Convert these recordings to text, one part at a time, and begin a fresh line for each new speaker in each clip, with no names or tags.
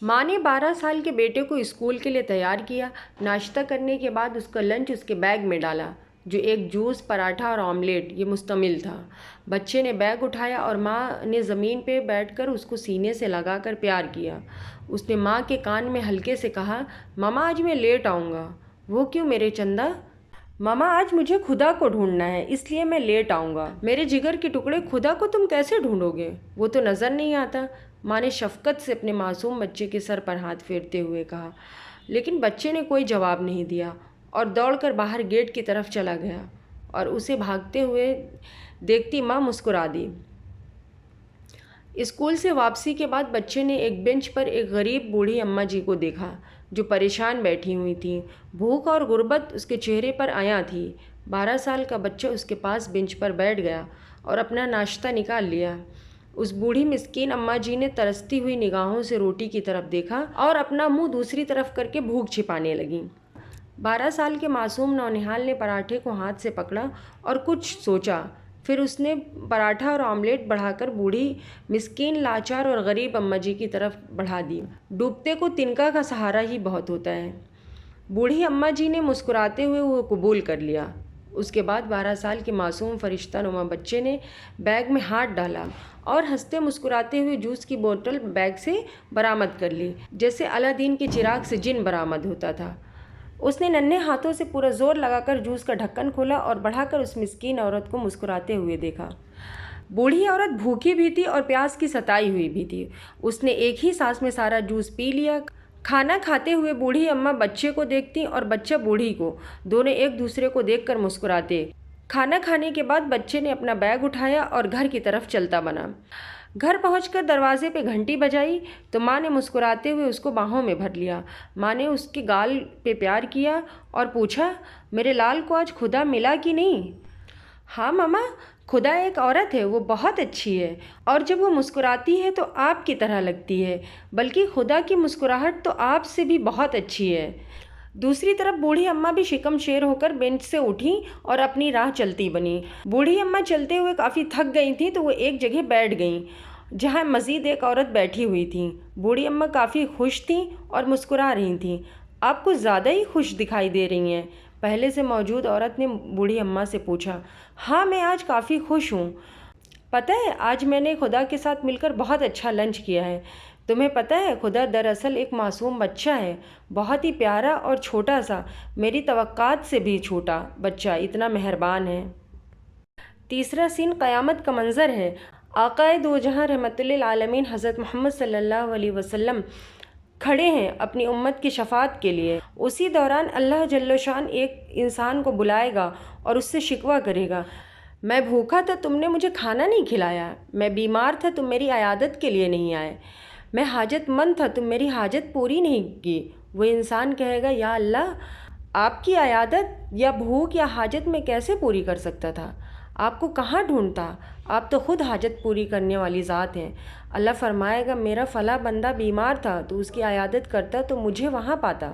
ماں نے 12 سال کے بیٹے کو اسکول کے لیے تیار کیا۔ ناشتہ کرنے کے بعد اس کا لنچ اس کے بیگ میں ڈالا، جو ایک جوس، پراٹھا اور آملیٹ یہ مشتمل تھا۔ بچے نے بیگ اٹھایا اور ماں نے زمین پہ بیٹھ کر اس کو سینے سے لگا کر پیار کیا۔ اس نے ماں کے کان میں ہلکے سے کہا، ماما آج میں لیٹ آؤں گا۔ وہ کیوں میرے چندا؟ ماما آج مجھے خدا کو ڈھونڈنا ہے، اس لیے میں لیٹ آؤں گا۔ میرے جگر کے ٹکڑے، خدا کو تم کیسے ڈھونڈو گے؟ وہ تو نظر نہیں آتا۔ ماں نے شفقت سے اپنے معصوم بچے کے سر پر ہاتھ پھیرتے ہوئے کہا، لیکن بچے نے کوئی جواب نہیں دیا اور دوڑ کر باہر گیٹ کی طرف چلا گیا اور اسے بھاگتے ہوئے دیکھتی ماں مسکرا دی۔ اسکول سے واپسی کے بعد بچے نے ایک بینچ پر ایک غریب بوڑھی اماں جی کو دیکھا جو پریشان بیٹھی ہوئی تھیں۔ بھوک اور غربت اس کے چہرے پر عیاں تھی۔ 12 سال کا بچہ اس کے پاس بینچ پر بیٹھ گیا اور اپنا ناشتہ نکال لیا۔ اس بوڑھی مسکین اماں جی نے ترستی ہوئی نگاہوں سے روٹی کی طرف دیکھا اور اپنا منہ دوسری طرف کر کے بھوک چھپانے لگیں۔ 12 سال کے معصوم نونہال نے پراٹھے کو ہاتھ سے پکڑا اور کچھ سوچا، پھر اس نے پراٹھا اور آملیٹ بڑھا کر بوڑھی مسکین لاچار اور غریب اماں جی کی طرف بڑھا دی۔ ڈوبتے کو تنکا کا سہارا ہی بہت ہوتا ہے۔ بوڑھی اماں جی نے مسکراتے ہوئے وہ قبول کر لیا۔ اس کے بعد 12 سال کے معصوم فرشتہ نما بچے نے بیگ میں ہاتھ ڈالا اور ہنستے مسکراتے ہوئے جوس کی بوتل بیگ سے برآمد کر لی، جیسے الادین کے چراغ سے جن برآمد ہوتا تھا۔ اس نے ننھے ہاتھوں سے پورا زور لگا کر جوس کا ڈھکن کھولا اور بڑھا کر اس مسکین عورت کو مسکراتے ہوئے دیکھا۔ بوڑھی عورت بھوکی بھی تھی اور پیاس کی ستائی ہوئی بھی تھی۔ اس نے ایک ہی سانس میں سارا جوس پی لیا۔ کھانا کھاتے ہوئے بوڑھی اماں بچے کو دیکھتی اور بچہ بوڑھی کو، دونوں ایک دوسرے کو دیکھ کر مسکراتے۔ کھانا کھانے کے بعد بچے نے اپنا بیگ اٹھایا اور گھر کی طرف چلتا بنا۔ گھر پہنچ کر دروازے پہ گھنٹی بجائی تو ماں نے مسکراتے ہوئے اس کو باہوں میں بھر لیا۔ ماں نے اس کے گال پہ پیار کیا اور پوچھا، میرے لال کو آج خدا ملا کہ نہیں؟ ہاں ماما، خدا ایک عورت ہے، وہ بہت اچھی ہے، اور جب وہ مسکراتی ہے تو آپ کی طرح لگتی ہے، بلکہ خدا کی مسکراہٹ تو آپ سے بھی بہت اچھی ہے۔ دوسری طرف بوڑھی اماں بھی شکم شیر ہو کر بینچ سے اٹھیں اور اپنی راہ چلتی بنیں۔ بوڑھی اماں چلتے ہوئے کافی تھک گئی تھیں تو وہ ایک جگہ بیٹھ گئیں جہاں مزید ایک عورت بیٹھی ہوئی تھی۔ بوڑھی اماں کافی خوش تھیں اور مسکرا رہی تھیں۔ آپ کچھ زیادہ ہی خوش دکھائی دے رہی ہیں، پہلے سے موجود عورت نے بوڑھی اماں سے پوچھا۔ ہاں، میں آج کافی خوش ہوں۔ پتہ ہے، آج میں نے خدا کے ساتھ مل کر بہت اچھا لنچ کیا ہے۔ تمہیں پتہ ہے، خدا دراصل ایک معصوم بچہ ہے، بہت ہی پیارا اور چھوٹا سا، میری توقعات سے بھی چھوٹا بچہ، اتنا مہربان ہے۔ تیسرا سین قیامت کا منظر ہے۔ آقائے دو جہاں رحمت للعالمین حضرت محمد صلی اللہ علیہ وسلم کھڑے ہیں اپنی امت کی شفاعت کے لیے۔ اسی دوران اللہ جل شان ایک انسان کو بلائے گا اور اس سے شکوہ کرے گا، میں بھوکا تھا، تم نے مجھے کھانا نہیں کھلایا، میں بیمار تھا، تم میری عیادت کے لیے نہیں آئے، میں حاجت مند تھا، تم میری حاجت پوری نہیں کی۔ وہ انسان کہے گا، یا اللہ، آپ کی عیادت یا بھوک یا حاجت میں کیسے پوری کر سکتا تھا؟ آپ کو کہاں ڈھونڈتا؟ آپ تو خود حاجت پوری کرنے والی ذات ہیں۔ اللہ فرمائے گا، میرا فلاں بندہ بیمار تھا تو اس کی عیادت کرتا تو مجھے وہاں پاتا،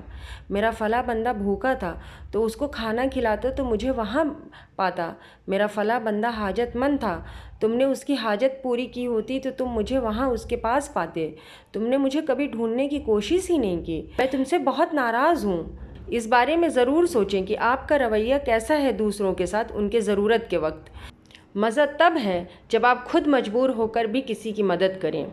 میرا فلاں بندہ بھوکا تھا تو اس کو کھانا کھلاتا تو مجھے وہاں پاتا، میرا فلاں بندہ حاجت مند تھا، تم نے اس کی حاجت پوری کی ہوتی تو تم مجھے وہاں اس کے پاس پاتے، تم نے مجھے کبھی ڈھونڈنے کی کوشش ہی نہیں کی، میں تم سے بہت ناراض ہوں۔ اس بارے میں ضرور سوچیں کہ آپ کا رویہ کیسا ہے دوسروں کے ساتھ ان کے ضرورت کے وقت۔ مزہ تب ہے جب آپ خود مجبور ہو کر بھی کسی کی مدد کریں۔